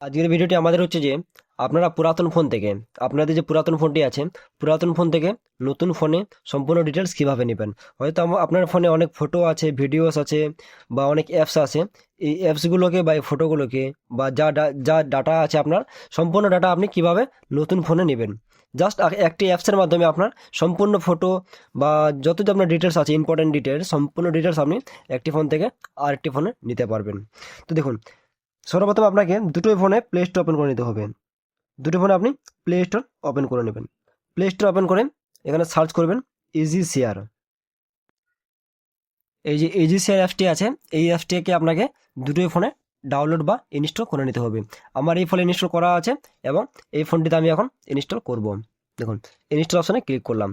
আজকের ভিডিওটি আমাদের হচ্ছে যে আপনারা পুরাতন ফোন থেকে আপনাদের যে পুরাতন ফোনটি আছে পুরাতন ফোন থেকে নতুন ফোনে সম্পূর্ণ ডিটেলস কিভাবে নেবেন। হয়তো আপনার ফোনে অনেক ফটো আছে, ভিডিওস আছে বা অনেক অ্যাপস আছে। এই অ্যাপসগুলোকে বা এই ফটোগুলোকে বা যা ডাটা আছে আপনার সম্পূর্ণ ডাটা আপনি কিভাবে নতুন ফোনে নেবেন। জাস্ট একটি অ্যাপসের মাধ্যমে আপনার সম্পূর্ণ ফটো বা যত যে আপনার ডিটেলস আছে, ইম্পর্টেন্ট ডিটেলস, সম্পূর্ণ ডিটেলস আপনি একটি ফোন থেকে আরেকটি ফোনে নিতে পারবেন। তো দেখুন, সর্বপ্রথম আপনাকে দুটোই ফোনে প্লে স্টোর ওপেন করে নিতে হবে। দুটো ফোনে আপনি প্লে স্টোর ওপেন করে নেবেন। প্লে স্টোর ওপেন করে এখানে সার্চ করবেন ইজি শেয়ার। এই যে ইজি শেয়ার অ্যাপসটি আছে, এই অ্যাপসটিকে আপনাকে দুটোই ফোনে ডাউনলোড বা ইনস্টল করে নিতে হবে। আমার এই ফোনে ইনস্টল করা আছে এবং এই ফোনটিতে আমি এখন ইনস্টল করব। দেখুন, ইনস্টল অপশনে ক্লিক করলাম।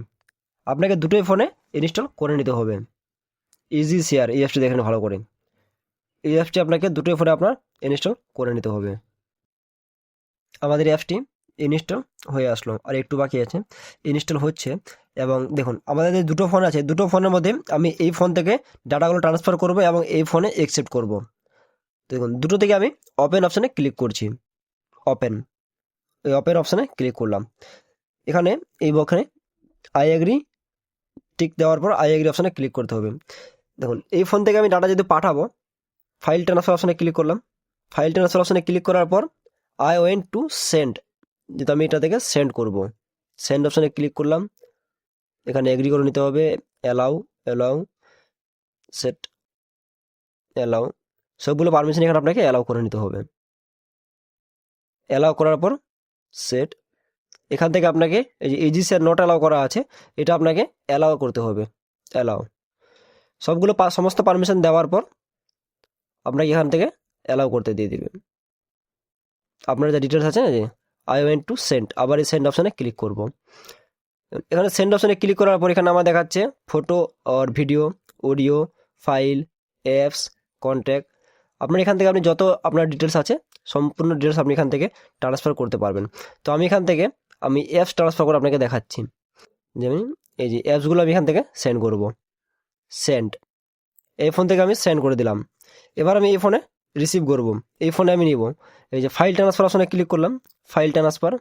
আপনাকে দুটোই ফোনে ইনস্টল করে নিতে হবে ইজি শেয়ার এই অ্যাপসটি, দেখেন ভালো করে। এই অ্যাপসটি আপনাকে দুটোই ফোনে আপনার ইনস্টল করে নিতে হবে। আমাদের অ্যাপসটি ইনস্টল হয়ে আসলো, আর একটু বাকি আছে, ইনস্টল হচ্ছে। এবং দেখুন, আমাদের যে দুটো ফোন আছে, দুটো ফোনের মধ্যে আমি এই ফোন থেকে ডাটাগুলো ট্রান্সফার করব এবং এই ফোনে অ্যাকসেপ্ট করব। দেখুন, দুটো থেকে আমি ওপেন অপশানে ক্লিক করছি। ওপেন, এই ওপেন অপশানে ক্লিক করলাম। এখানে এই বক্সে আই এগ্রি টিক দেওয়ার পর আই এগ্রি অপশানে ক্লিক করতে হবে। দেখুন, এই ফোন থেকে আমি ডাটা যদি পাঠাবো, ফাইল ট্রান্সফার অপশানে ক্লিক করলাম। ফাইল ট্রান্সফার অপশানে ক্লিক করার পর আই ওয়েন্ট টু সেন্ড, যেহেতু আমি এটা থেকে সেন্ড করব, সেন্ড অপশানে ক্লিক করলাম। এখানে এগ্রি করে নিতে হবে, অ্যালাউ, অ্যালাউ, সেট, অ্যালাউ, সবগুলো পারমিশন এখানে আপনাকে অ্যালাউ করে নিতে হবে। অ্যালাউ করার পর সেট, এখান থেকে আপনাকে এই যে ইজি শেয়ার নট অ্যালাউ করা আছে, এটা আপনাকে অ্যালাউ করতে হবে। অ্যালাউ, সবগুলো সমস্ত পারমিশন দেওয়ার পর আপনাকে এখান থেকে অ্যালাউ করতে দিয়ে দিবে। আপনার যা ডিটেলস আছে না, যে আই ওয়েন্ট টু সেন্ড, আবার এই সেন্ড অপশানে ক্লিক করব। এখানে সেন্ড অপশানে ক্লিক করার পর এখানে আমার দেখাচ্ছে ফটো আর video, audio, file, apps, contact. আপনার এখান থেকে আপনি যত আপনার ডিটেলস আছে সম্পূর্ণ ডিটেলস আপনি এখান থেকে ট্রান্সফার করতে পারবেন। তো আমি এখান থেকে আমি অ্যাপস ট্রান্সফার করে আপনাকে দেখাচ্ছি। যেমন এই যে অ্যাপসগুলো আমি এখান থেকে সেন্ড করব। সেন্ড, এই ফোন থেকে আমি সেন্ড করে দিলাম। এবার আমি এই ফোনে রিসিভ করব, এই ফোনে আমি নিব। এই যে ফাইল ট্রান্সফার অপশনে ক্লিক করলাম, ফাইল ট্রান্সফার,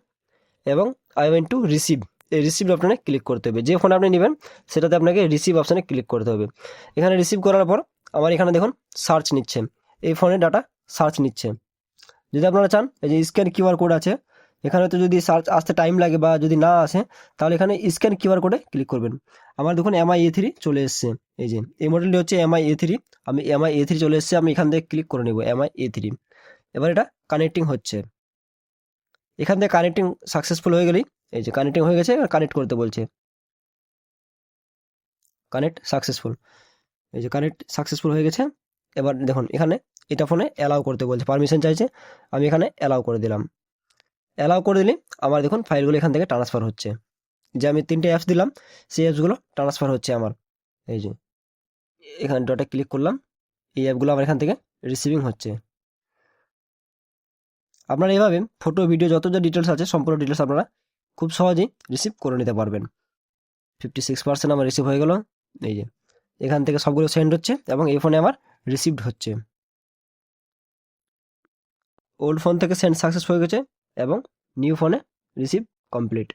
এবং আই ওয়েন্ট টু রিসিভ, এই রিসিভ অপশানে ক্লিক করতে হবে। যে ফোন আপনি নেবেন সেটাতে আপনাকে রিসিভ অপশানে ক্লিক করতে হবে। এখানে রিসিভ করার পর আমার এখানে দেখুন সার্চ নিচ্ছে, এই ফোনের ডাটা সার্চ নিচ্ছে। যদি আপনারা চান, এই যে স্ক্যান কিউআর কোড আছে, এখানে তো যদি সার্চ আসতে টাইম লাগে বা যদি না আসে, তাহলে এখানে স্ক্যান কিউআর কোডে ক্লিক করবেন। আমার দেখুন MI A3 চলে এসছে। এই যে এই মডেলটি হচ্ছে MI A3, আমি MI A3 চলে এসছে, আমি এখান থেকে ক্লিক করে নেব MI A3। এবার এটা কানেক্টিং হচ্ছে। এখান থেকে কানেক্টিং সাকসেসফুল হয়ে গেলেই, এই যে কানেক্টিং হয়ে গেছে, কানেক্ট করতে বলছে। কানেক্ট সাকসেসফুল, এই যে কানেক্ট সাকসেসফুল হয়ে গেছে। এবার দেখুন এখানে এটা ফোনে অ্যালাউ করতে বলছে, পারমিশন চাইছে, আমি এখানে অ্যালাউ করে দিলাম। অ্যালাউ করে দিলে আমার দেখুন ফাইলগুলো এখান থেকে ট্রান্সফার হচ্ছে। যে আমি 3টে অ্যাপস দিলাম, সেই অ্যাপসগুলো ট্রান্সফার হচ্ছে আমার। এই যে এখানে ডটে ক্লিক করলাম, এই অ্যাপগুলো আমার এখান থেকে রিসিভিং হচ্ছে। আপনারা এইভাবে ফটো, ভিডিও, যত যা ডিটেলস আছে সম্পূর্ণ ডিটেলস আপনারা খুব সহজেই রিসিভ করে নিতে পারবেন। 56% আমার রিসিভ হয়ে গেল। এই যে এখান থেকে সবগুলো সেন্ড হচ্ছে এবং এই ফোনে আমার রিসিভড হচ্ছে। ওল্ড ফোন থেকে সেন্ড সাকসেস হয়ে গেছে এবং নিউ ফোনে রিসিভ কমপ্লিট।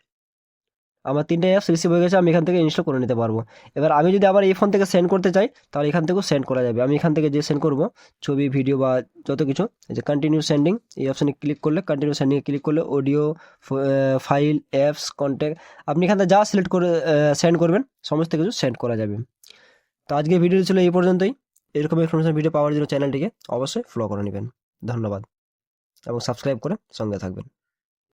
আমার 3টে অ্যাপস রিসিভ হয়ে গেছে, আমি এখান থেকে ইনস্টল করে নিতে পারবো। এবার আমি যদি আবার এই ফোন থেকে সেন্ড করতে চাই, তাহলে এখান থেকেও সেন্ড করা যাবে। আমি এখান থেকে যে সেন্ড করব ছবি, ভিডিও বা যত কিছু, এই যে কন্টিনিউ সেন্ডিং, এই অপশানে ক্লিক করলে, কন্টিনিউ সেন্ডিংয়ে ক্লিক করলে অডিও, ফাইল, অ্যাপস, কন্ট্যাক্ট, আপনি এখান থেকে যা সিলেক্ট করে সেন্ড করবেন সমস্ত কিছু সেন্ড করা যাবে। তো আজকে ভিডিও ছিল এই পর্যন্তই। এরকম ইনফরমেশন ভিডিও পাওয়ার জন্য চ্যানেলটিকে অবশ্যই ফলো করে নেবেন। ধন্যবাদ এবং সাবস্ক্রাইব করে সঙ্গে থাকবেন।